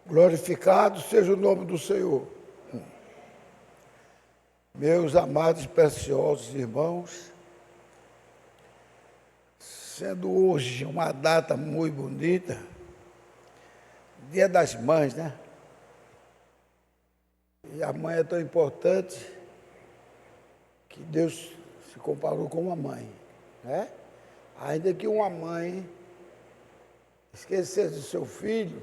Glorificado seja o nome do Senhor. Meus amados e preciosos irmãos, sendo hoje uma data muito bonita, Dia das Mães, né? E a mãe é tão importante que Deus se comparou com uma mãe, né? Ainda que uma mãe esquecesse do seu filho,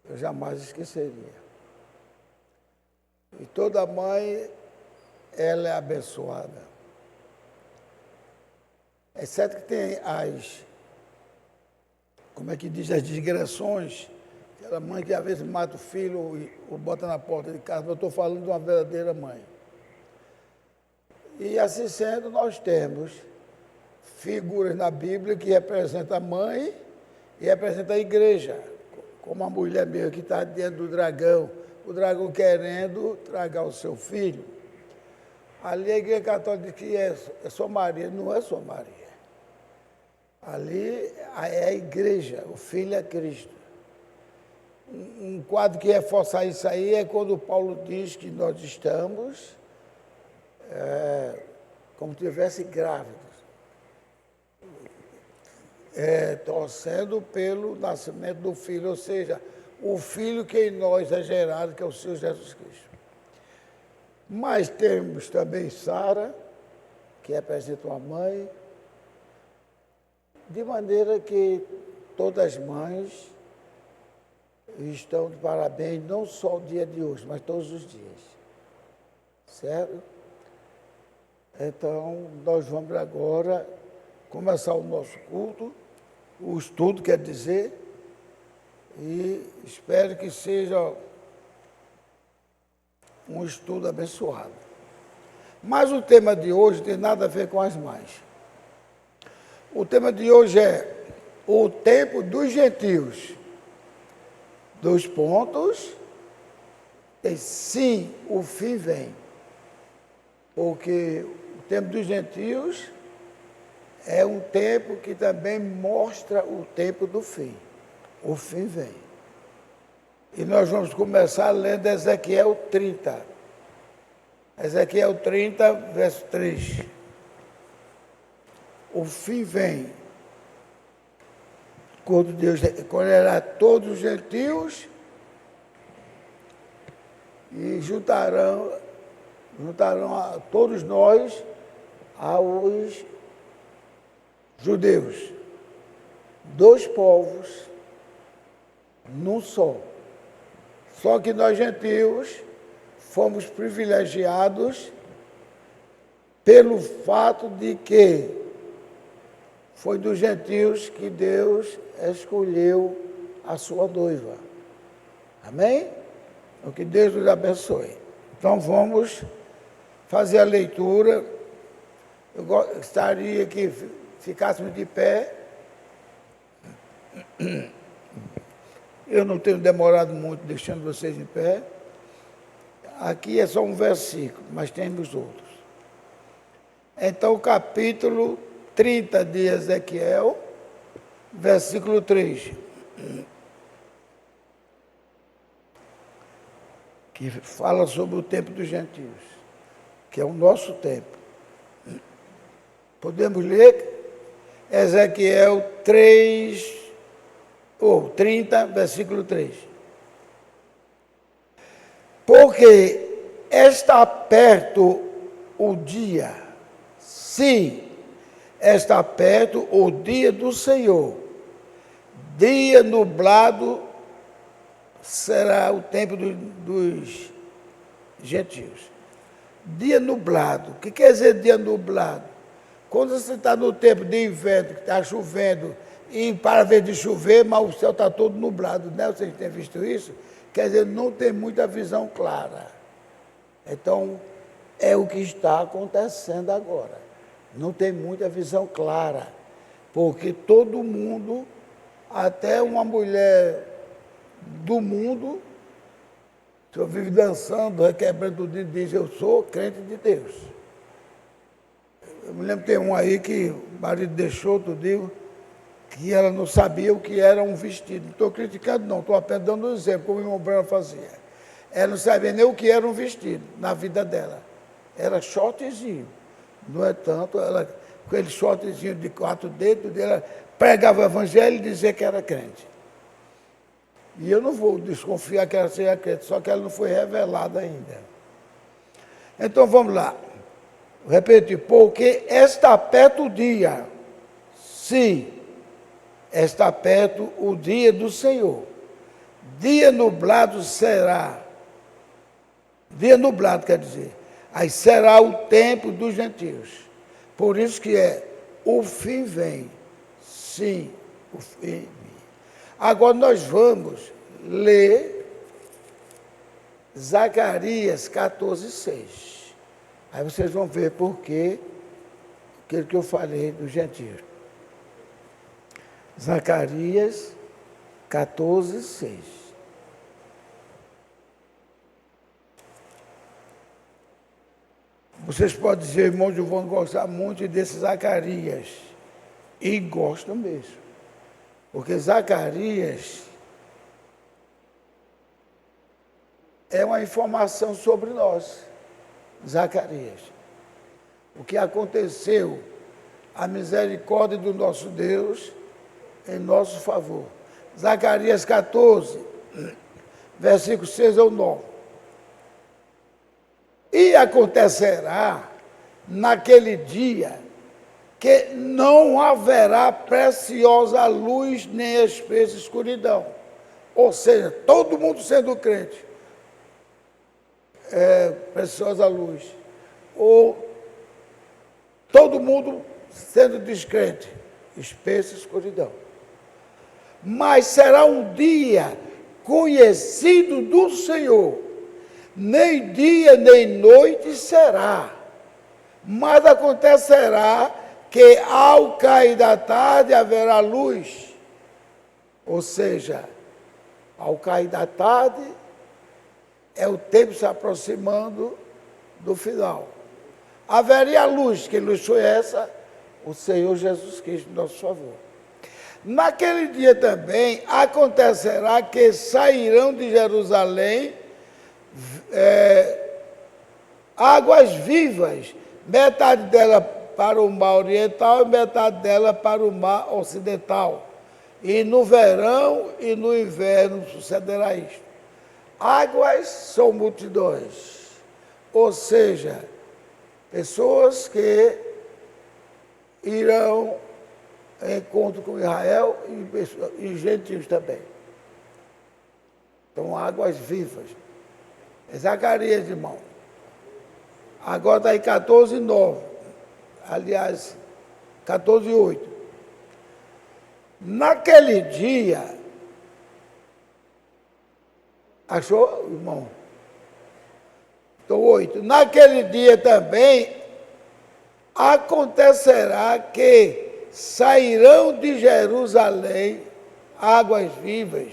eu jamais esqueceria. E toda mãe, ela é abençoada. É certo que tem como é que diz, as digressões, aquela mãe que às vezes mata o filho ou bota na porta de casa, mas eu estou falando de uma verdadeira mãe. E assim sendo, nós temos figuras na Bíblia que representam a mãe e representam a igreja, como a mulher mesmo que está diante do dragão, o dragão querendo tragar o seu filho. Ali a igreja católica diz que é só Maria, não é só Maria. Ali é a igreja, o filho é Cristo. Um quadro que reforça isso aí é quando Paulo diz que nós estamos como se estivesse grávidos, torcendo pelo nascimento do Filho, ou seja, o Filho que em nós é gerado, que é o Senhor Jesus Cristo. Mas temos também Sara, que representa uma mãe, de maneira que todas as mães estão de parabéns, não só o dia de hoje, mas todos os dias. Certo? Então, nós vamos agora começar o nosso culto, o estudo, quer dizer, e espero que seja um estudo abençoado. Mas o tema de hoje tem nada a ver com as mães. O tema de hoje é o tempo dos gentios. 2 pontos. E sim, o fim vem. Porque o tempo dos gentios é um tempo que também mostra o tempo do fim. O fim vem. E nós vamos começar lendo Ezequiel 30. Ezequiel 30, verso 3. O fim vem. Quando Deus colherá todos os gentios e juntarão a todos nós aos judeus. 2 povos num só. Só que nós gentios fomos privilegiados pelo fato de que foi dos gentios que Deus escolheu a sua noiva. Amém? Então, que Deus nos abençoe. Então, vamos fazer a leitura. Eu gostaria que ficássemos de pé. Eu não tenho demorado muito deixando vocês em pé. Aqui é só um versículo, mas temos outros. Então, o capítulo 30 de Ezequiel, versículo 3. Que fala sobre o tempo dos gentios, que é o nosso tempo. Podemos ler Ezequiel 30, versículo 3. Porque está perto o dia, sim, está perto o dia do Senhor. Dia nublado será o tempo dos gentios. Dia nublado. O que quer dizer dia nublado? Quando você está no tempo de inverno, que está chovendo, e para ver de chover, mas o céu está todo nublado, né? Vocês têm visto isso? Quer dizer, não tem muita visão clara. Então, é o que está acontecendo agora. Não tem muita visão clara, porque todo mundo, até uma mulher do mundo, só vive dançando, requebrando tudo e diz, eu sou crente de Deus. Eu me lembro que tem um aí que o marido deixou, tudo, que ela não sabia o que era um vestido. Não estou criticando, não, estou apenas dando um exemplo, como o irmão Branco fazia. Ela não sabia nem o que era um vestido na vida dela. Era shortzinho. No entanto, ela, com aquele shortzinho de 4 dedos, ela pregava o evangelho e dizia que era crente. E eu não vou desconfiar que ela seja crente, só que ela não foi revelada ainda. Então vamos lá. Vou repetir, porque está perto o dia. Sim, está perto o dia do Senhor. Dia nublado será. Dia nublado quer dizer. Aí será o tempo dos gentios. Por isso que o fim vem. Sim, o fim vem. Agora nós vamos ler Zacarias 14:6. Aí vocês vão ver por que aquilo que eu falei dos gentios. Zacarias 14:6. Vocês podem dizer, irmãos, vão gostar muito desse Zacarias. E gostam mesmo. Porque Zacarias é uma informação sobre nós. Zacarias. O que aconteceu, a misericórdia do nosso Deus em nosso favor. Zacarias 14, versículo 6 ao 9. E acontecerá naquele dia que não haverá preciosa luz nem espessa escuridão. Ou seja, todo mundo sendo crente. Preciosa luz. Ou todo mundo sendo descrente. Espessa escuridão. Mas será um dia conhecido do Senhor. Nem dia nem noite será. Mas acontecerá que ao cair da tarde haverá luz. Ou seja, ao cair da tarde é o tempo se aproximando do final. Haveria luz, que luz foi essa? O Senhor Jesus Cristo, em nosso favor. Naquele dia também acontecerá que sairão de Jerusalém águas vivas, metade dela para o mar oriental e metade dela para o mar ocidental. E no verão e no inverno sucederá isto. Águas são multidões, ou seja, pessoas que irão em encontro com Israel e gentios também. Então, águas vivas. Zacarias, irmão. Agora está em 14:9. Aliás, 14:8. Naquele dia, achou, irmão? Então, 8. Naquele dia também acontecerá que sairão de Jerusalém águas vivas,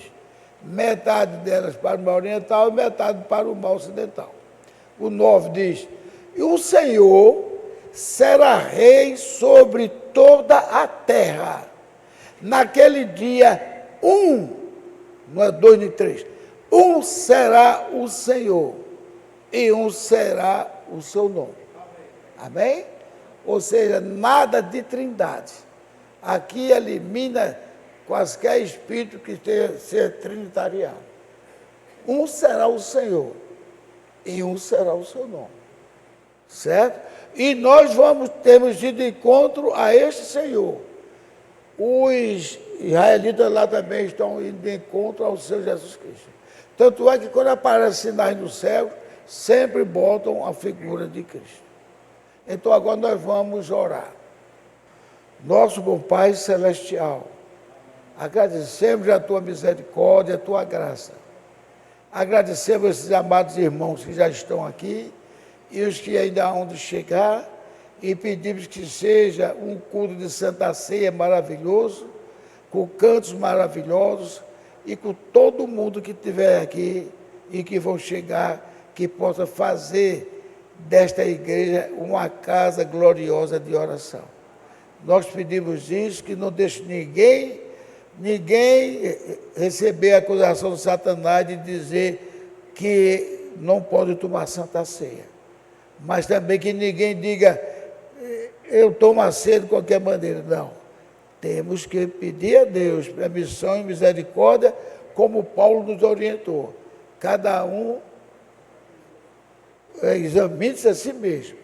metade delas para o mar oriental e metade para o mar ocidental. O 9 diz, e o Senhor será rei sobre toda a terra. Naquele dia, não é 2 nem 3, será o Senhor e será o seu nome. Amém? Ou seja, nada de trindade. Aqui elimina quaisquer espírito que tenha ser trinitariano. Será o Senhor e será o seu nome. Certo? E nós temos ido de encontro a este Senhor. Os israelitas lá também estão indo de encontro ao Senhor Jesus Cristo. Tanto é que quando aparecem sinais no céu, sempre botam a figura de Cristo. Então agora nós vamos orar. Nosso bom Pai Celestial, agradecemos a Tua misericórdia, a Tua graça. Agradecemos esses amados irmãos que já estão aqui e os que ainda hão de chegar e pedimos que seja um culto de Santa Ceia maravilhoso, com cantos maravilhosos e com todo mundo que estiver aqui e que vão chegar, que possa fazer desta igreja uma casa gloriosa de oração. Nós pedimos isso, que não deixe ninguém receber a acusação de Satanás de dizer que não pode tomar Santa Ceia. Mas também que ninguém diga, eu tomo a ceia de qualquer maneira. Não. Temos que pedir a Deus permissão e misericórdia, como Paulo nos orientou. Cada um examine-se a si mesmo.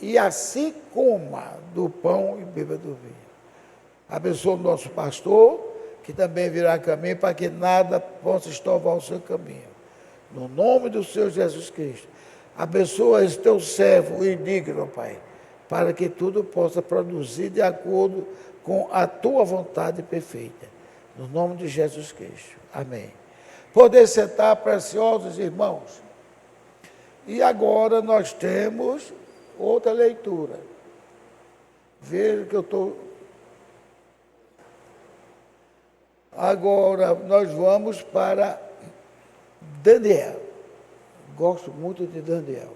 E assim coma do pão e beba do vinho. Abençoa o nosso pastor, que também virá caminho, para que nada possa estorvar o seu caminho. No nome do Senhor Jesus Cristo. Abençoa esse teu servo indigno, Pai, para que tudo possa produzir de acordo com a tua vontade perfeita. No nome de Jesus Cristo. Amém. Poder sentar, preciosos irmãos. E agora nós temos outra leitura. Veja que eu estou... Agora nós vamos para Daniel. Gosto muito de Daniel.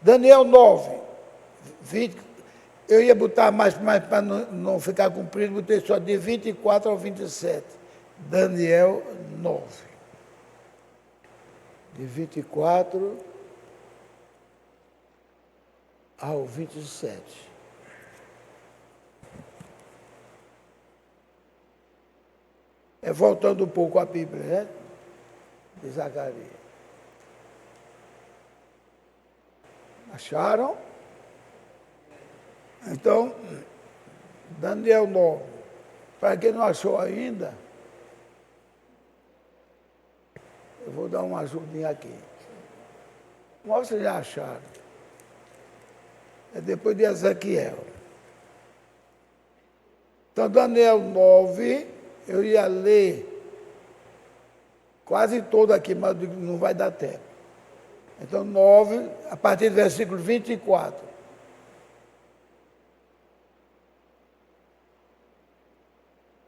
Daniel 9, 20. Eu ia botar mais para não ficar comprido, botei só de 24 ao 27. Daniel 9. De 24 ao 27. Voltando um pouco à Bíblia, né? De Zacarias. Acharam? Então, Daniel 9. Para quem não achou ainda, eu vou dar uma ajudinha aqui. Mostra já acharam. É depois de Ezequiel. Então, Daniel 9, eu ia ler quase todo aqui, mas não vai dar tempo. Então, 9, a partir do versículo 24.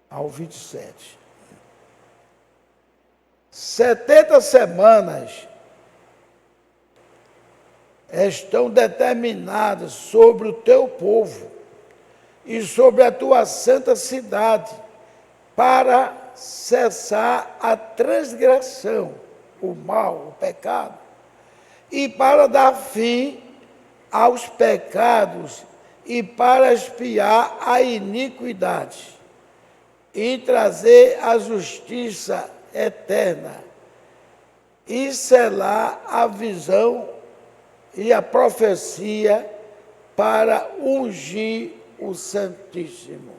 Ao 27. 70 semanas estão determinadas sobre o teu povo e sobre a tua santa cidade, para cessar a transgressão, o mal, o pecado, e para dar fim aos pecados e para expiar a iniquidade, e trazer a justiça eterna, e selar a visão e a profecia para ungir o Santíssimo.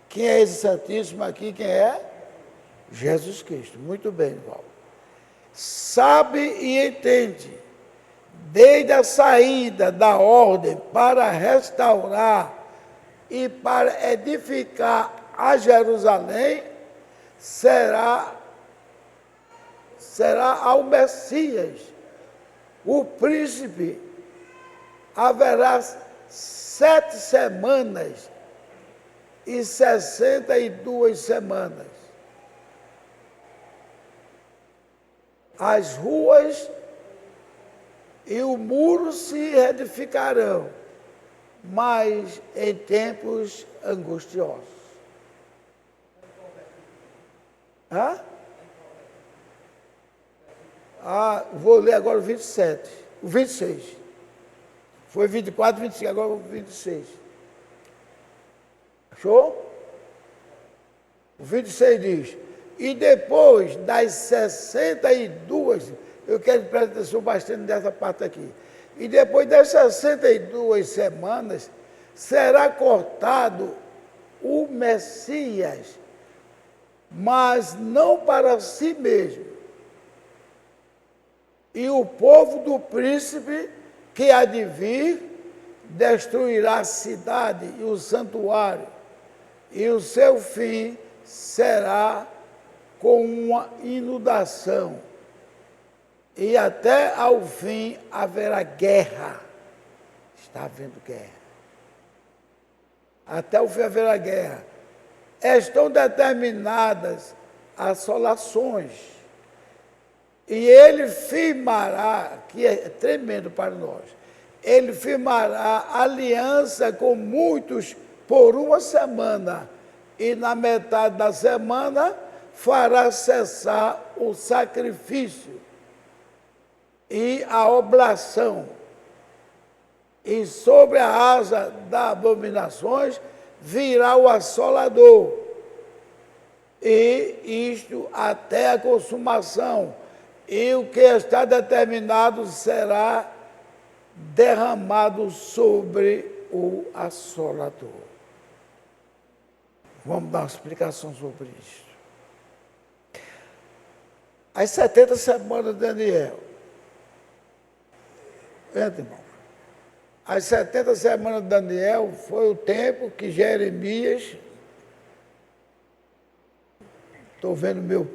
Quem é esse Santíssimo aqui? Quem é? Jesus Cristo. Muito bem, Paulo. Sabe e entende, desde a saída da ordem para restaurar e para edificar a Jerusalém, será ao Messias, o príncipe. Haverá 7 semanas e 62 semanas. As ruas e o muro se edificarão, mas em tempos angustiosos. Hã? Vou ler agora o 27, o 26. Foi 24, 25, agora o 26. Achou? O 26 diz, e depois das 62, eu quero prestar atenção bastante nessa parte aqui, e depois das 62 semanas, será cortado o Messias, mas não para si mesmo. E o povo do príncipe que há de vir destruirá a cidade e o santuário, e o seu fim será com uma inundação, e até ao fim haverá guerra. Está havendo guerra. Até o fim haverá guerra. Estão determinadas assolações, e ele firmará, que é tremendo para nós, ele firmará aliança com muitos por uma semana, e na metade da semana fará cessar o sacrifício e a oblação. E sobre a asa das abominações virá o assolador, e isto até a consumação, e o que está determinado será derramado sobre o assolador. Vamos dar uma explicação sobre isso. As 70 semanas de Daniel. Entra, irmão. As 70 semanas de Daniel foi o tempo que Jeremias, estou vendo meu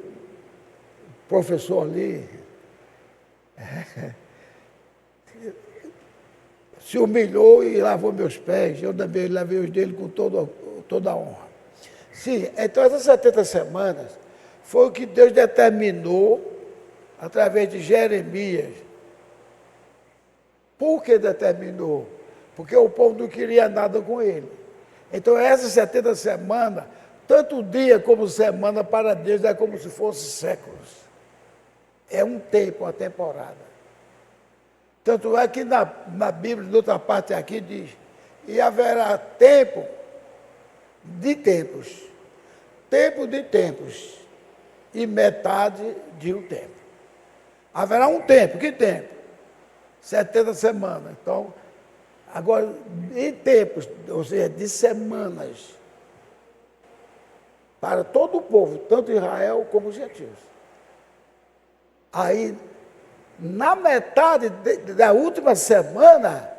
professor ali, se humilhou e lavou meus pés, eu também lavei os dele com toda a honra. Sim, então essas 70 semanas foi o que Deus determinou através de Jeremias. Por que determinou? Porque o povo não queria nada com ele. Então essas 70 semanas, tanto dia como semana para Deus é como se fosse séculos. É um tempo, uma temporada. Tanto é que na Bíblia, noutra parte aqui, diz, e haverá tempo de tempos, e metade de um tempo. Haverá um tempo, que tempo? 70 semanas. Então, agora, em tempos, ou seja, de semanas, para todo o povo, tanto Israel como os gentios. Aí, na metade da última semana,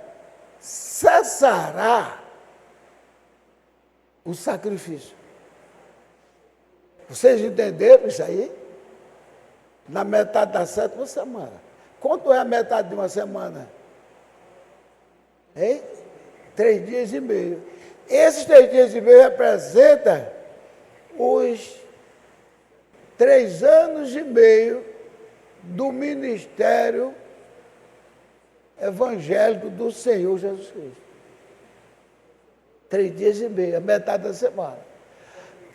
cessará o sacrifício. Vocês entenderam isso aí? Na metade da 7ª semana. Quanto é a metade de uma semana? Hein? 3 dias e meio. Esses 3 dias e meio representam os 3 anos e meio do ministério evangélico do Senhor Jesus Cristo. 3 dias e meio, a metade da semana.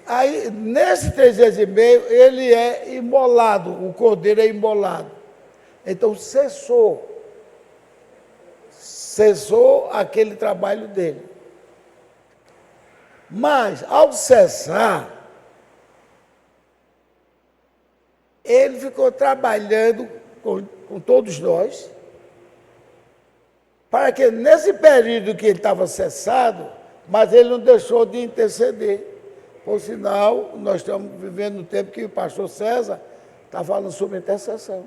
Aí, nesses 3 dias e meio, ele é imolado, o cordeiro é imolado. Então, cessou aquele trabalho dele. Mas, ao cessar, ele ficou trabalhando com todos nós, para que nesse período que ele estava cessado, mas ele não deixou de interceder. Por sinal, nós estamos vivendo no tempo que o pastor César está falando sobre intercessão.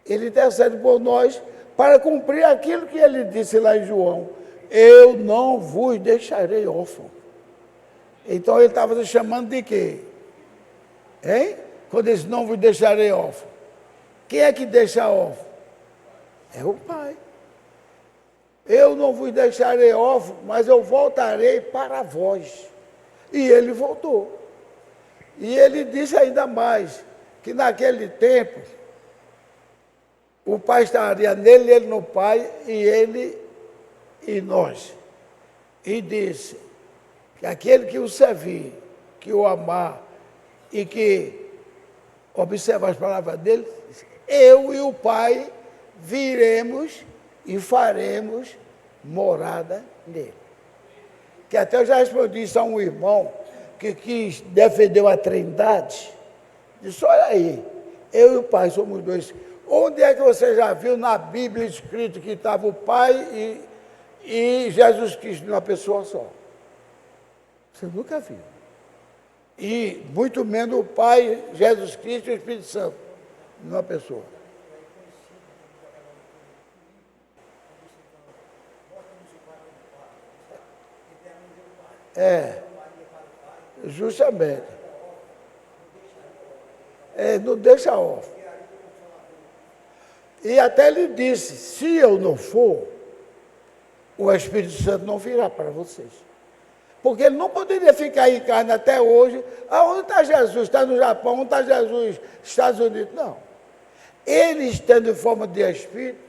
Ele intercede por nós para cumprir aquilo que ele disse lá em João: eu não vos deixarei órfão. Então ele estava se chamando de quê? Hein? Quando ele disse, não vos deixarei órfão. Quem é que deixa órfão? É o Pai. Eu não vos deixarei órfão, mas eu voltarei para vós. E ele voltou. E ele disse ainda mais, que naquele tempo, o Pai estaria nele, ele no Pai, e ele e nós. E disse que aquele que o servir, que o amar e que observar as palavras dele, eu e o Pai viremos e faremos morada nele. Que até eu já respondi isso a um irmão que quis defender a Trindade. Disse, olha aí, eu e o Pai somos dois. Onde é que você já viu na Bíblia escrito que estava o Pai e Jesus Cristo numa pessoa só? Você nunca viu. E muito menos o Pai, Jesus Cristo e o Espírito Santo numa pessoa. Justamente. Não deixa órfão. E até ele disse, se eu não for, o Espírito Santo não virá para vocês. Porque ele não poderia ficar em carne até hoje. Onde está Jesus? Está no Japão? Onde está Jesus? Estados Unidos? Não. Ele estando em forma de Espírito,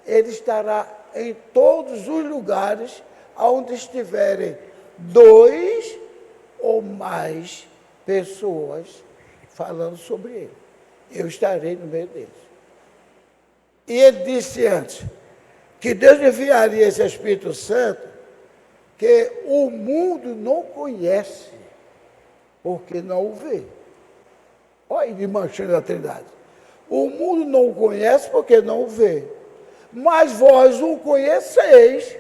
ele estará em todos os lugares onde estiverem dois ou mais pessoas falando sobre ele. Eu estarei no meio deles. E ele disse antes que Deus enviaria esse Espírito Santo que o mundo não conhece, porque não o vê. Olha ele manchando a Trindade. O mundo não o conhece porque não o vê. Mas vós o conheceis.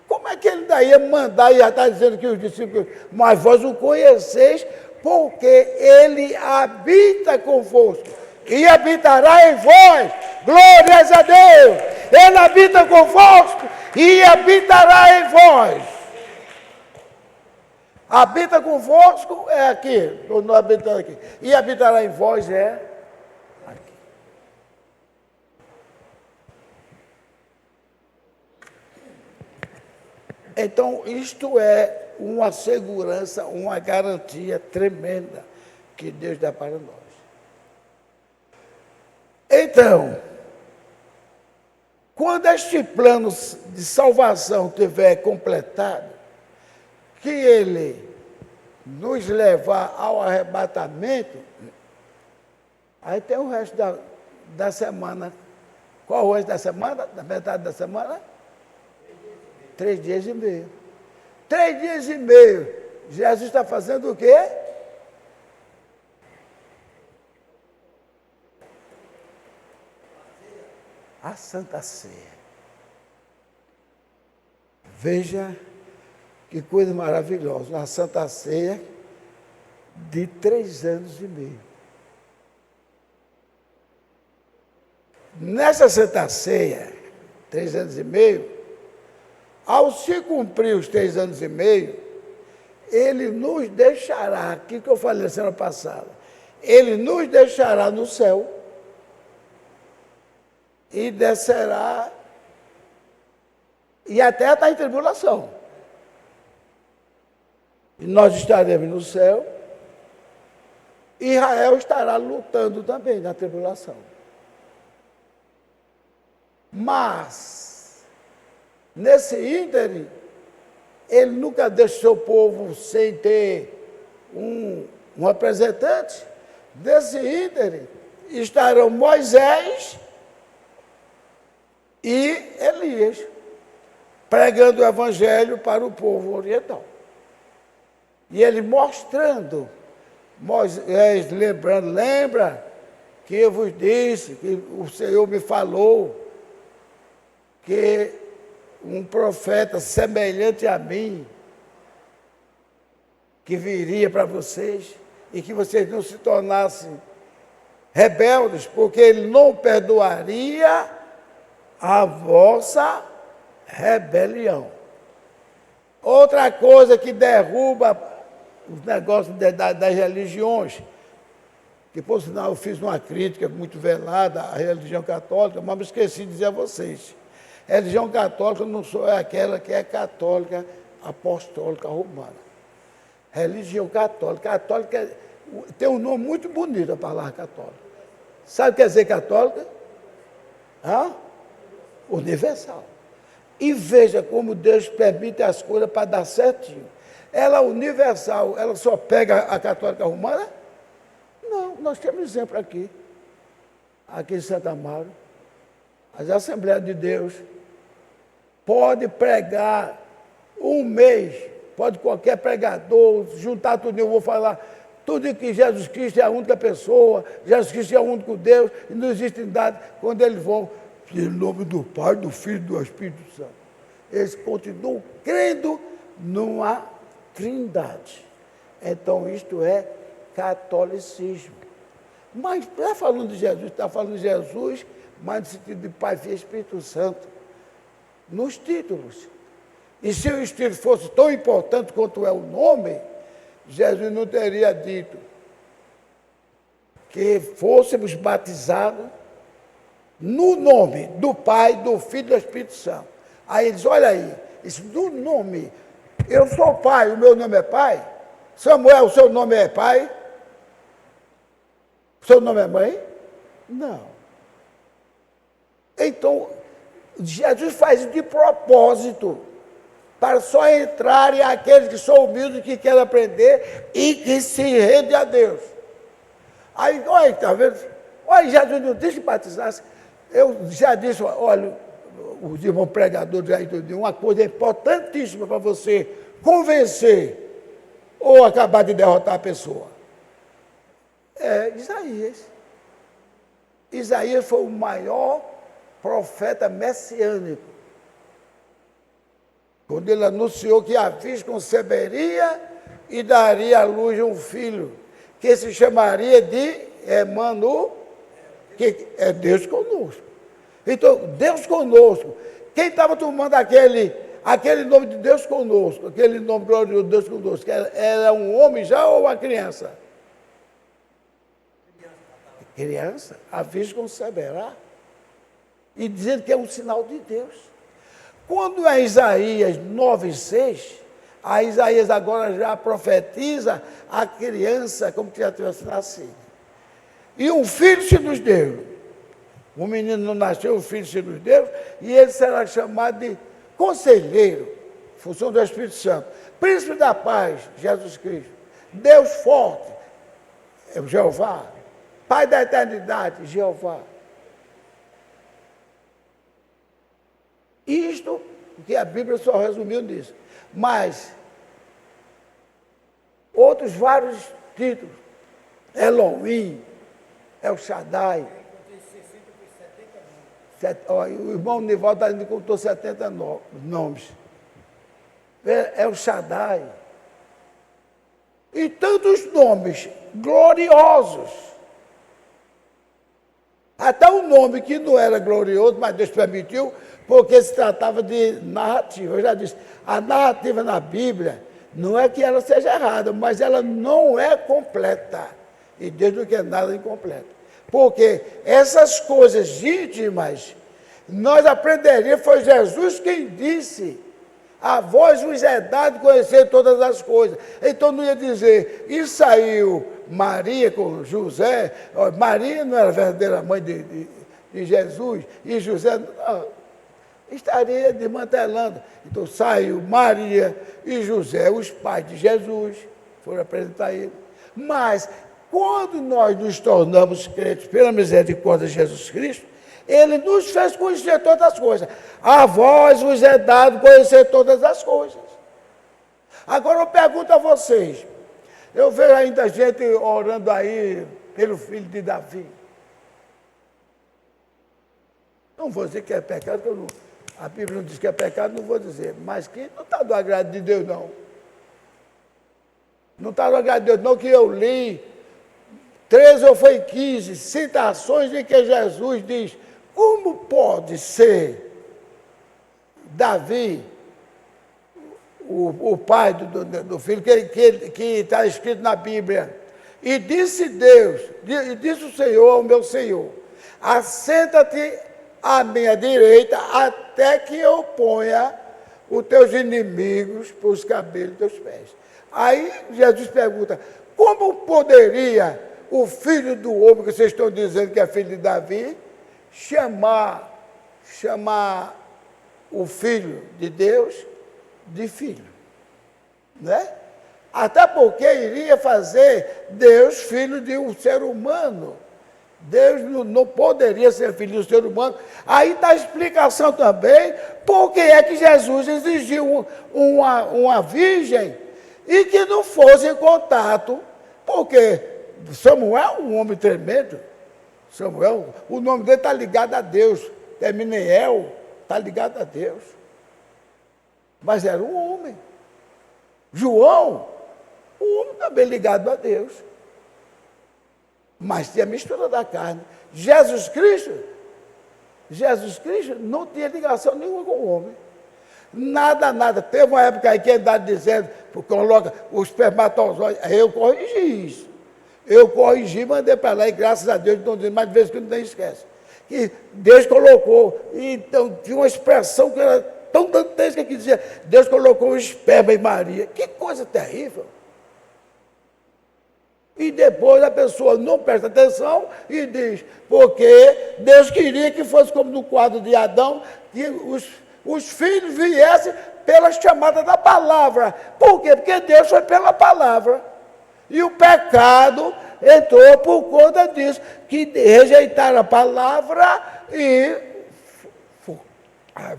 Como é que ele daí ia mandar e já está dizendo que os discípulos, mas vós o conheceis porque ele habita convosco e habitará em vós. Glórias a Deus! Ele habita convosco e habitará em vós. Habita convosco é aqui, estou não habitando aqui. E habitará em vós é aqui. Então, isto é uma segurança, uma garantia tremenda que Deus dá para nós. Então, quando este plano de salvação tiver completado, que ele nos levar ao arrebatamento, aí tem o resto da semana. Qual o resto da semana? Da metade da semana? 3 dias e meio. 3 dias e meio. Jesus está fazendo o quê? A Santa Ceia. Veja que coisa maravilhosa. A Santa Ceia de 3 anos e meio. Nessa Santa Ceia, 3 anos e meio, ao se cumprir os 3 anos e meio, ele nos deixará, aquilo que eu falei na semana passada, ele nos deixará no céu e descerá, e a terra está em tribulação. E nós estaremos no céu, e Israel estará lutando também na tribulação. Mas, nesse ínterim, ele nunca deixou o povo sem ter um representante. Nesse ínterim estarão Moisés e Elias, pregando o evangelho para o povo oriental. E ele mostrando, Moisés lembrando, lembra que eu vos disse, que o Senhor me falou, que um profeta semelhante a mim, que viria para vocês, e que vocês não se tornassem rebeldes, porque ele não perdoaria a vossa rebelião. Outra coisa que derruba os negócios das religiões, que por sinal eu fiz uma crítica muito velada à religião católica, mas me esqueci de dizer a vocês. A religião católica não só é aquela que é católica, apostólica romana. Religião católica. Católica tem um nome muito bonito a palavra católica. Sabe o que quer dizer católica? Universal. E veja como Deus permite as coisas para dar certinho. Ela universal, ela só pega a católica romana? Não, nós temos exemplo aqui. Aqui em Santo Amaro. As Assembleias de Deus pode pregar um mês, pode qualquer pregador juntar tudo, eu vou falar tudo que Jesus Cristo é a única pessoa, Jesus Cristo é o único Deus, e não existe trindade. Quando eles vão, em nome do Pai, do Filho e do Espírito Santo, eles continuam crendo numa trindade. Então, isto é catolicismo. Mas está falando de Jesus, está falando de Jesus, mas no sentido de Pai, Filho e Espírito Santo, nos títulos. E se o Espírito fosse tão importante quanto é o nome, Jesus não teria dito que fôssemos batizados no nome do Pai, do Filho e do Espírito Santo. Aí eles, olha aí, isso do nome, eu sou pai, o meu nome é pai? Samuel, o seu nome é pai? O seu nome é mãe? Não. Então, Jesus faz de propósito para só entrarem aqueles que são humildes, que querem aprender e que se rendem a Deus. Aí, olha, está vendo? Olha, Jesus não disse que batizasse. Eu já disse, olha, os irmãos pregadores aí, uma coisa importantíssima para você convencer ou acabar de derrotar a pessoa. É Isaías. Isaías foi o maior profeta messiânico. Quando ele anunciou que a virgem conceberia e daria à luz um filho, que se chamaria de Emanuel, que é Deus conosco. Então, Deus conosco. Quem estava tomando aquele nome de Deus conosco, aquele nome glorioso de Deus conosco, era um homem já ou uma criança? Criança. A virgem conceberá. E dizendo que é um sinal de Deus. Quando é Isaías 9,6, a Isaías agora já profetiza a criança como que já tivesse nascido. E um filho se nos deu. Um menino não nasceu, um filho se nos deu, e ele será chamado de Conselheiro, função do Espírito Santo. Príncipe da Paz, Jesus Cristo. Deus forte, é o Jeová. Pai da eternidade, Jeová. Isto, que a Bíblia só resumiu nisso. Mas, outros vários títulos. Elohim, El Shaddai. O irmão Nivaldo ainda contou 70 nomes. El Shaddai. E tantos nomes gloriosos. Até um nome que não era glorioso, mas Deus permitiu, porque se tratava de narrativa. Eu já disse, a narrativa na Bíblia não é que ela seja errada, mas ela não é completa. E Deus não quer nada incompleto. Porque essas coisas íntimas, nós aprenderíamos, foi Jesus quem disse, a vós vos é dado conhecer todas as coisas. Então não ia dizer, e saiu Maria com José, Maria não era a verdadeira mãe de Jesus, e José não, estaria desmantelando. Então saiu Maria e José, os pais de Jesus, foram apresentar ele. Mas, quando nós nos tornamos crentes pela misericórdia de Jesus Cristo, ele nos fez conhecer todas as coisas. A vós vos é dado conhecer todas as coisas. Agora eu pergunto a vocês, eu vejo ainda gente orando aí pelo filho de Davi. Não vou dizer que é pecado, porque a Bíblia não diz que é pecado, não vou dizer. Mas que não está do agrado de Deus, não. Não está do agrado de Deus, não, que eu li 13 ou foi 15 citações em que Jesus diz, como pode ser Davi, o pai do filho, que está escrito na Bíblia, e disse Deus, e disse o Senhor ao meu Senhor, assenta-te à minha direita, até que eu ponha os teus inimigos por os cabelos dos teus pés. Aí Jesus pergunta, como poderia o filho do homem, que vocês estão dizendo que é filho de Davi, chamar o filho de Deus de filho, né? Até porque iria fazer Deus filho de um ser humano. Deus não poderia ser filho de um ser humano. Aí está a explicação também, porque é que Jesus exigiu uma virgem e que não fosse em contato, porque Samuel, um homem tremendo, Samuel, o nome dele está ligado a Deus, termina em El, está ligado a Deus. Mas era um homem. João, um homem também ligado a Deus. Mas tinha mistura da carne. Jesus Cristo não tinha ligação nenhuma com o homem. Nada. Teve uma época aí que andava dizendo, coloca os espermatozoides, eu corrigi isso. Eu corrigi, mandei para lá, e graças a Deus, não dizendo, mas de vez em quando nem esquece. Que Deus colocou, então tinha uma expressão que era tão dantesca que dizia, Deus colocou o esperma em Maria. Que coisa terrível. E depois a pessoa não presta atenção e diz, porque Deus queria que fosse como no quadro de Adão, que os filhos viessem pela chamada da palavra. Por quê? Porque Deus foi pela palavra. E o pecado entrou por conta disso, que rejeitaram a palavra e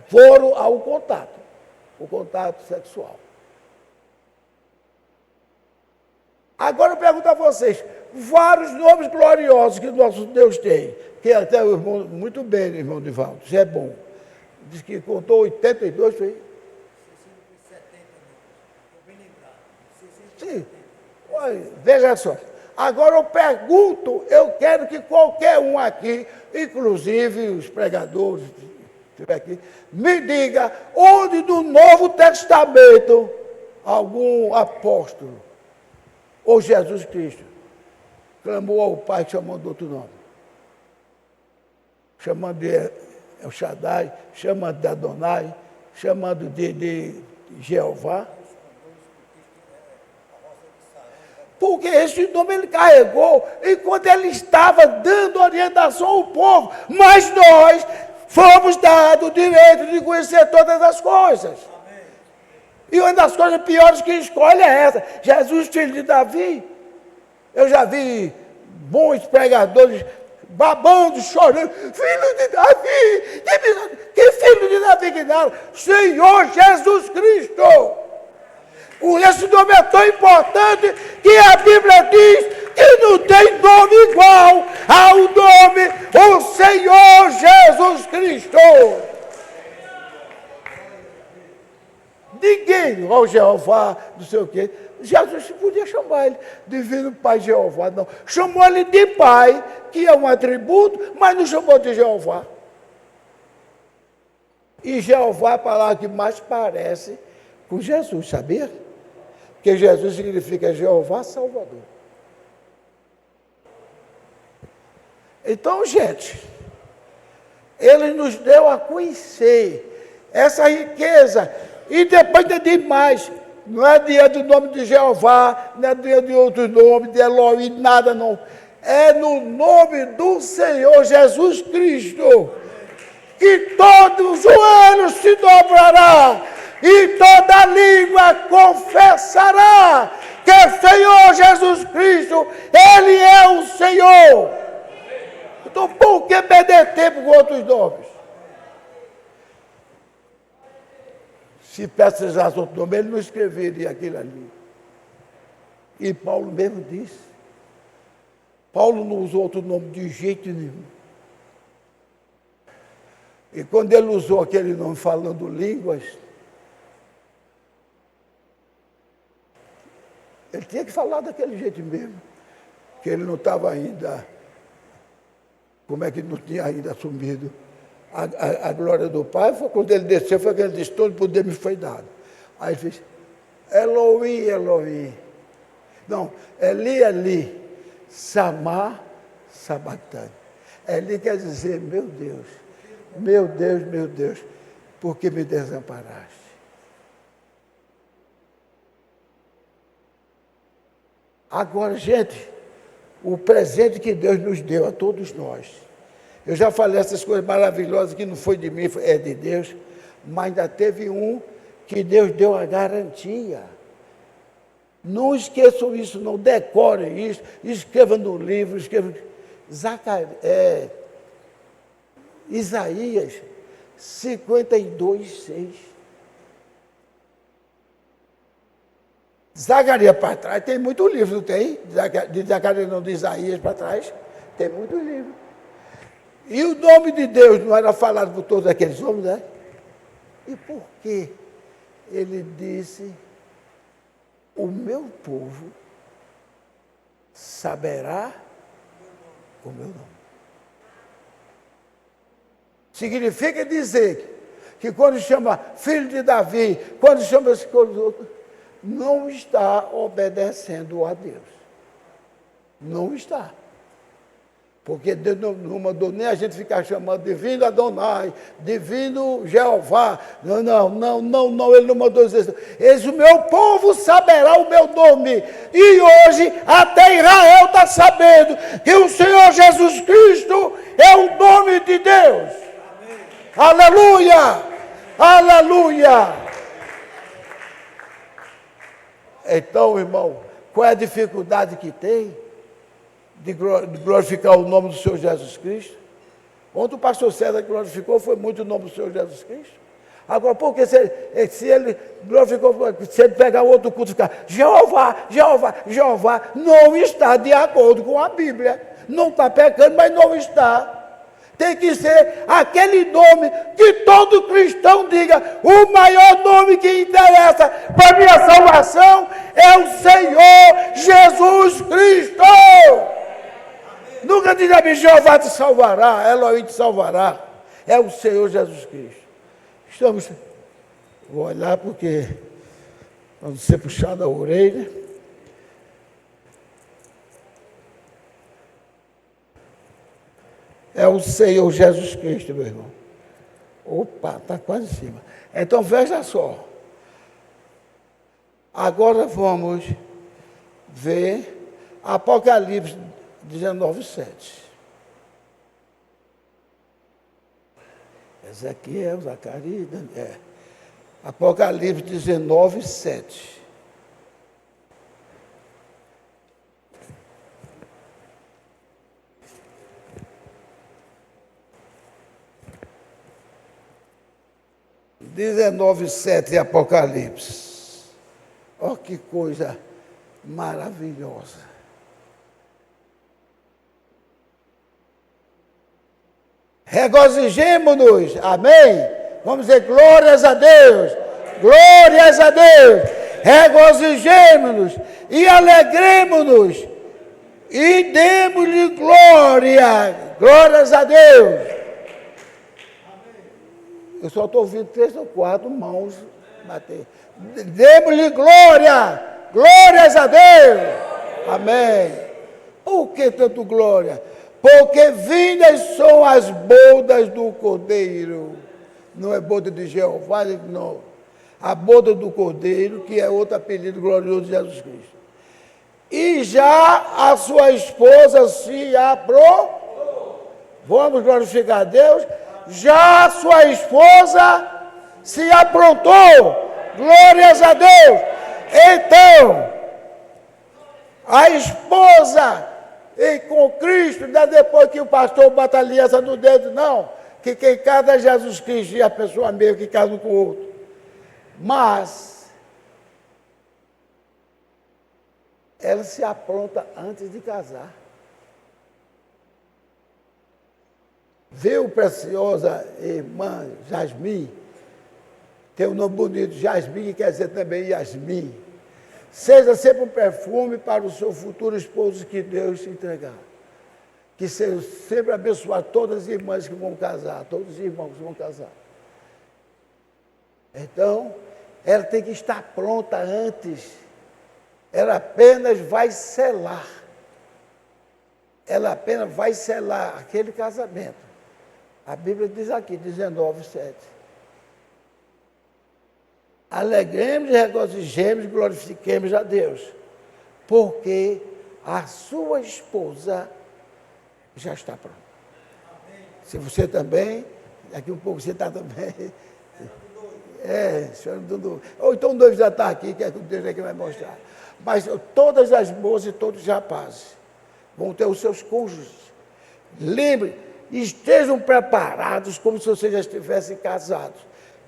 foram ao contato, o contato sexual. Agora eu pergunto a vocês, vários nomes gloriosos que nosso Deus tem, que até o irmão, muito bem, irmão Divaldo, isso é bom. Diz que contou 82, foi? 670, sim. Olha, veja só. Agora eu pergunto, eu quero que qualquer um aqui, inclusive os pregadores, estiver aqui, me diga onde do Novo Testamento algum apóstolo ou Jesus Cristo clamou ao Pai chamando outro nome. Chamando de El Shaddai, chamando de Adonai, chamando de Jeová. Porque esse nome ele carregou enquanto ele estava dando orientação ao povo. Mas nós fomos dados o direito de conhecer todas as coisas. Amém. E uma das coisas piores que escolhe é essa. Jesus, filho de Davi. Eu já vi bons pregadores babando, chorando. Filho de Davi! Que filho de Davi que nada? Senhor Jesus Cristo! Esse nome é tão importante que a Bíblia diz que não tem nome igual ao nome o Senhor Jesus Cristo. Ninguém, ó Jeová, não sei o quê. Jesus podia chamar ele Divino Pai Jeová, não. Chamou ele de Pai, que é um atributo, mas não chamou de Jeová. E Jeová é a palavra que mais parece com Jesus, sabia? Porque Jesus significa Jeová Salvador. Então, gente, Ele nos deu a conhecer essa riqueza. E depois de demais, não é dia do nome de Jeová, não é dia de outro nome, de Elohim, nada não. É no nome do Senhor Jesus Cristo que todo o joelho se dobrará e toda língua confessará que o Senhor Jesus Cristo, Ele é o Senhor. Então, por que perder tempo com outros nomes? Se precisasse outro nome, ele não escreveria aquilo ali. E Paulo mesmo disse. Paulo não usou outro nome de jeito nenhum. E quando ele usou aquele nome falando línguas, ele tinha que falar daquele jeito mesmo, que ele não estava ainda, como é que não tinha ainda assumido a glória do Pai. Foi quando ele desceu, foi que ele disse, todo poder me foi dado. Aí ele fez, Elohim, Elohim. Não, Eli, Eli, Samá, Sabactani. Eli quer dizer, meu Deus, meu Deus, meu Deus, por que me desamparaste? Agora, gente, o presente que Deus nos deu a todos nós. Eu já falei essas coisas maravilhosas que não foi de mim, é de Deus, mas ainda teve um que Deus deu a garantia. Não esqueçam isso, não decorem isso, escrevam no livro, escrevam. Isaías 52:6. Zacarias para trás, tem muito livro, não tem? De Zacarias, não, de Isaías para trás, tem muito livro. E o nome de Deus não era falado por todos aqueles homens, né? E por que ele disse, o meu povo saberá o meu nome? Significa dizer que quando chama filho de Davi, quando chama esse outro, não está obedecendo a Deus. Não está. Porque Deus não mandou nem a gente ficar chamando divino Adonai, divino Jeová. Não, ele não mandou dizer isso. Eis o meu povo saberá o meu nome. E hoje até Israel está sabendo que o Senhor Jesus Cristo é o nome de Deus. Amém. Aleluia! Aleluia! Então, irmão, qual é a dificuldade que tem de glorificar o nome do Senhor Jesus Cristo? Ontem o pastor César glorificou, foi muito o nome do Senhor Jesus Cristo. Agora, porque se ele glorificou, se ele pegar outro culto e ficar Jeová, Jeová, Jeová, não está de acordo com a Bíblia. Não está pecando, mas não está. Tem que ser aquele nome que todo cristão diga, o maior nome que interessa para a minha salvação é o Senhor Jesus Cristo. Nunca diga a Jeová te salvará, Elohim te salvará. É o Senhor Jesus Cristo. Vou olhar porque vamos ser puxado a orelha. É o Senhor Jesus Cristo, meu irmão. Opa, está quase em cima. Então veja só. Agora vamos ver Apocalipse 19:7. Ezequiel, Zacarias, Daniel. Apocalipse 19:7. de Apocalipse. Olha que coisa maravilhosa. Regozijemo-nos, amém? Vamos dizer glórias a Deus, glórias a Deus. Regozijemo-nos e alegremo-nos e demos-lhe glória, glórias a Deus. Eu só estou ouvindo 3 ou 4 mãos bater. Demos-lhe glória, glórias a Deus. Amém. Por que tanto glória? Porque vindas são as bodas do Cordeiro. Não é boda de Jeová, não. A boda do Cordeiro, que é outro apelido glorioso de Jesus Cristo. E já a sua esposa se aprontou. Vamos glorificar a Deus. Já sua esposa se aprontou. Glórias a Deus. Então, a esposa e com Cristo, não é depois que o pastor bota a aliança no dedo, não. Que quem casa é Jesus Cristo e a pessoa meio que casa um com o outro. Mas, ela se apronta antes de casar. Viu, preciosa irmã Jasmim? Tem um nome bonito, Jasmim, que quer dizer também Yasmin. Seja sempre um perfume para o seu futuro esposo que Deus te entregar. Que seja sempre abençoar todas as irmãs que vão casar, todos os irmãos que vão casar. Então, ela tem que estar pronta antes. Ela apenas vai selar. Ela apenas vai selar aquele casamento. A Bíblia diz aqui, 19:7. Alegremos, regozijemos, glorifiquemos a Deus, porque a sua esposa já está pronta. Se você também, daqui um pouco você está também. Senhor do noivo. Ou então o noivo já está aqui, que é que Deus é que vai mostrar. Mas todas as moças e todos os rapazes vão ter os seus cônjuges. Lembre, estejam preparados como se vocês já estivessem casados.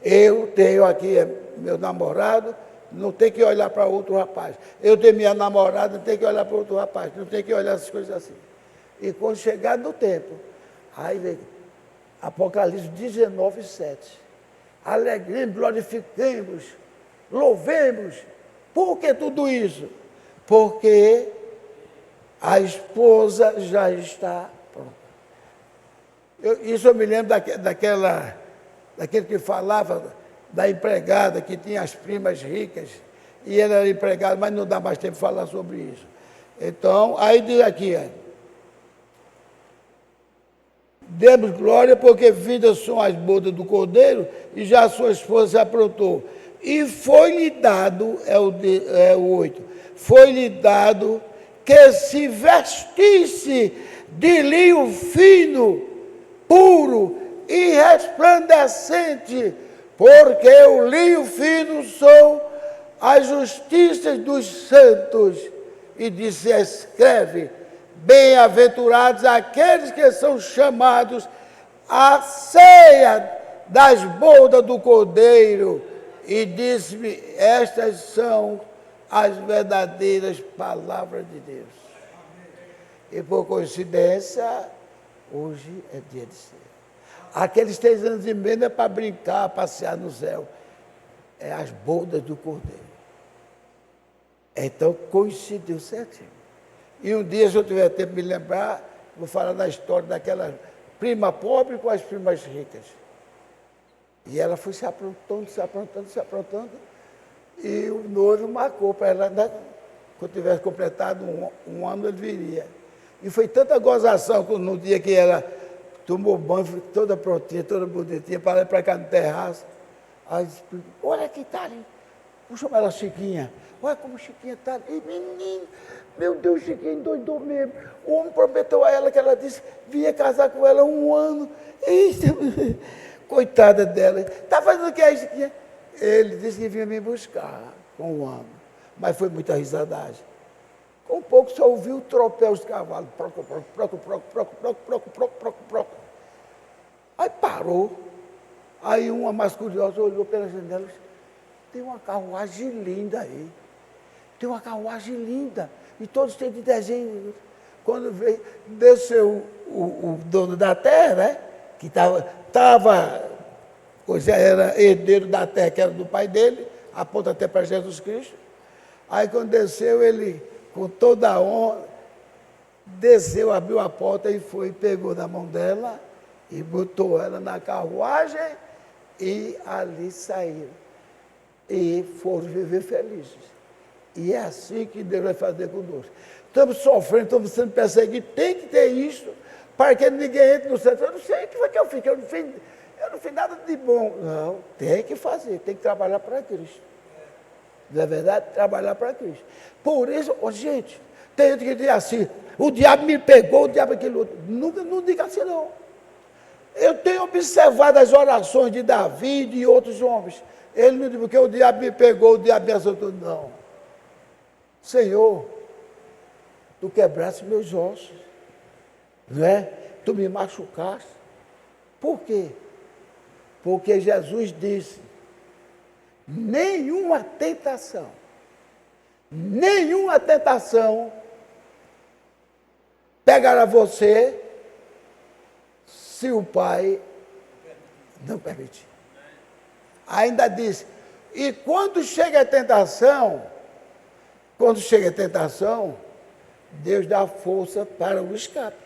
Eu tenho aqui meu namorado, não tem que olhar para outro rapaz. Eu tenho minha namorada, não tem que olhar para outro rapaz. Não tem que olhar essas coisas assim. E quando chegar no tempo, aí vem Apocalipse 19:7. Alegremos, glorifiquemos, louvemos. Por que tudo isso? Porque a esposa já está pronta. Isso eu me lembro daquele que falava da empregada que tinha as primas ricas e ela era empregada, mas não dá mais tempo de falar sobre isso. Então, aí diz aqui, demos glória porque vindas são as bodas do Cordeiro e já a sua esposa se aprontou. E foi-lhe dado, o 8, foi-lhe dado que se vestisse de linho fino, puro e resplandecente, porque o linho fino são as justiças dos santos, e disse: escreve, bem-aventurados aqueles que são chamados à ceia das bodas do Cordeiro. E disse-me: estas são as verdadeiras palavras de Deus. E por coincidência, hoje é dia de ceia. Aqueles 3 anos e meio é para brincar, passear no céu. É as bodas do Cordeiro. Então coincidiu certinho. E um dia, se eu tiver tempo de me lembrar, vou falar da história daquela prima pobre com as primas ricas. E ela foi se aprontando, se aprontando, se aprontando. E o noivo marcou para ela, quando tivesse completado um ano, ele viria. E foi tanta gozação no dia que ela tomou banho, foi toda prontinha, toda bonitinha, para lá e para cá no terraço. Aí disse: olha que está ali. Vou chamar ela Chiquinha. Olha como Chiquinha está ali. E menino, meu Deus, Chiquinha endoidou mesmo. O homem prometeu a ela que ela disse vinha casar com ela 1 ano. Eita, coitada dela. Está fazendo o que aí, Chiquinha? Ele disse que vinha me buscar com 1 ano. Mas foi muita risadagem. Com um pouco só ouviu o tropel dos cavalos. Proco, proco, proco, proco, proco, proco, proco, proco, proco, proco. Aí parou. Aí uma mais curiosa olhou pela janela e disse: tem uma carruagem linda aí. Tem uma carruagem linda. E todos têm de desenho. Quando veio, desceu o dono da terra, né? Que era herdeiro da terra, que era do pai dele, aponta até para Jesus Cristo. Aí quando desceu, ele, com toda a honra, desceu, abriu a porta e foi, pegou na mão dela e botou ela na carruagem e ali saíram. E foram viver felizes. E é assim que Deus vai fazer conosco. Estamos sofrendo, estamos sendo perseguidos, tem que ter isso, para que ninguém entre no céu. Eu não sei o que foi que eu fiz, eu não fiz nada de bom. Não, tem que fazer, tem que trabalhar para Cristo. Não é verdade? Trabalhar para Cristo. Por isso, gente, tem gente que diz assim: o diabo me pegou, o diabo aquele outro. Nunca, não diga assim não. Eu tenho observado as orações de Davi e de outros homens. Ele não diz porque o diabo me pegou, o diabo me assaltou. Não. Senhor, tu quebraste meus ossos, não é? Tu me machucaste. Por quê? Porque Jesus disse: nenhuma tentação pegará você se o Pai não permitir. Ainda disse: e quando chega a tentação, Deus dá força para o escape.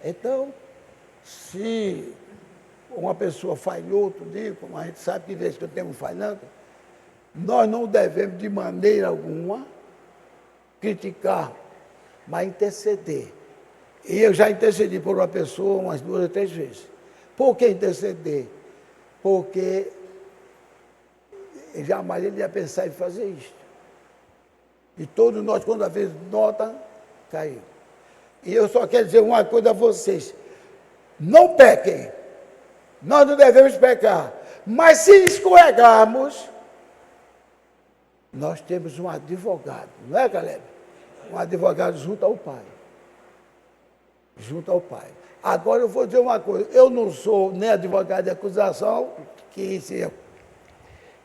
Então, se uma pessoa falhou outro dia, como a gente sabe que vez que eu tenho falhando, nós não devemos de maneira alguma criticar, mas interceder. E eu já intercedi por uma pessoa umas 2 ou 3 vezes. Por que interceder? Porque jamais ele ia pensar em fazer isso. E todos nós, quando a vez nota, caiu. E eu só quero dizer uma coisa a vocês: não pequem. Nós não devemos pecar. Mas se escorregarmos, nós temos um advogado, não é, Caleb? Um advogado junto ao Pai. Junto ao Pai. Agora eu vou dizer uma coisa: eu não sou nem advogado de acusação, que esse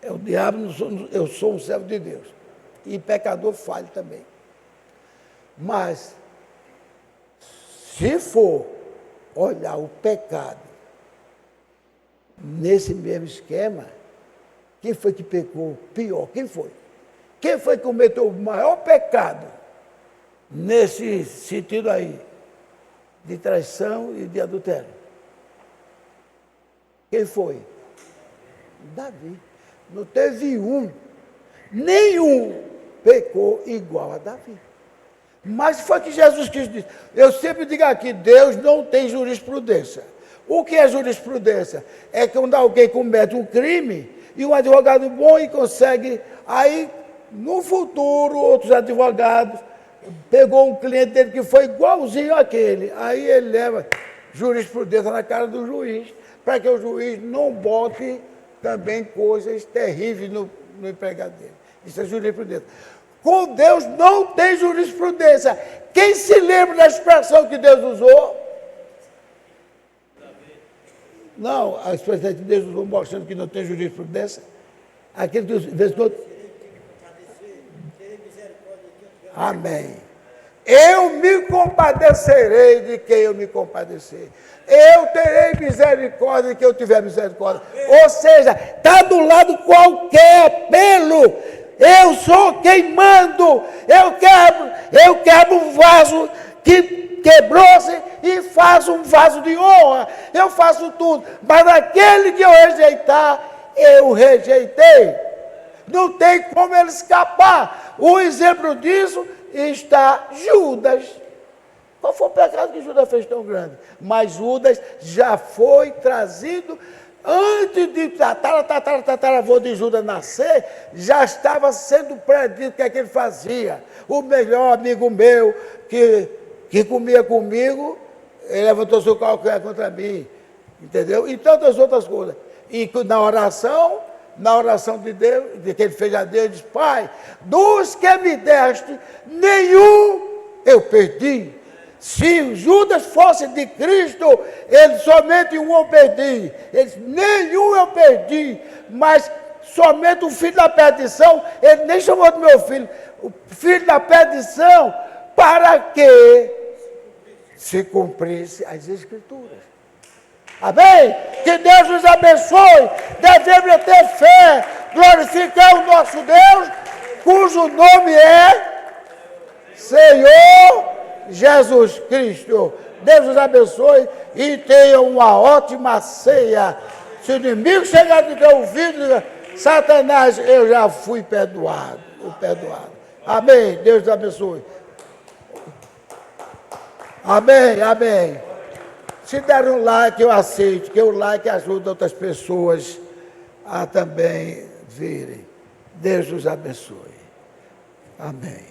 é o diabo, eu sou um servo de Deus. E pecador falho também. Mas, se for olhar o pecado nesse mesmo esquema, quem foi que pecou pior? Quem foi? Quem foi que cometeu o maior pecado nesse sentido aí? De traição e de adultério. Quem foi? Davi. Não teve nenhum pecou igual a Davi. Mas foi que Jesus Cristo disse. Eu sempre digo aqui: Deus não tem jurisprudência. O que é jurisprudência? É quando alguém comete um crime e um advogado bom e consegue, aí no futuro, outros advogados pegou um cliente dele que foi igualzinho àquele. Aí ele leva jurisprudência na cara do juiz, para que o juiz não bote também coisas terríveis no empregado dele. Isso é jurisprudência. Com Deus não tem jurisprudência. Quem se lembra da expressão que Deus usou? Não, a expressão que Deus usou mostrando que não tem jurisprudência. Aquele que Deus não... Amém. Eu me compadecerei de quem eu me compadecer. Eu terei misericórdia de quem eu tiver misericórdia. Ou seja, está do lado qualquer apelo. Eu sou quem mando. Eu quebro um vaso que quebrou-se e faço um vaso de honra. Eu faço tudo. Mas aquele que eu rejeitar, eu rejeitei. Não tem como ele escapar. O exemplo disso está Judas. Qual foi o pecado que Judas fez tão grande? Mas Judas já foi trazido, antes de tataravô de Judas nascer, já estava sendo predito o que é que ele fazia. O melhor amigo meu, que comia comigo, ele levantou seu calcanhar contra mim. Entendeu? E tantas outras coisas. E na oração de Deus, de que ele fez a Deus, ele disse: Pai, dos que me deste, nenhum eu perdi. Se Judas fosse de Cristo, ele somente um eu perdi. Ele disse: nenhum eu perdi, mas somente o filho da perdição. Ele nem chamou de meu filho, o filho da perdição, para que se cumprisse as Escrituras. Amém? Que Deus nos abençoe. Devemos ter fé, glorificar o nosso Deus, cujo nome é Senhor Jesus Cristo. Deus nos abençoe e tenha uma ótima ceia. Se o inimigo chegar no teu ouvido, diga: Satanás, eu já fui perdoado. Amém. Deus nos abençoe. Amém, amém. Se der um like, eu aceito, que o like ajuda outras pessoas a também virem. Deus nos abençoe. Amém.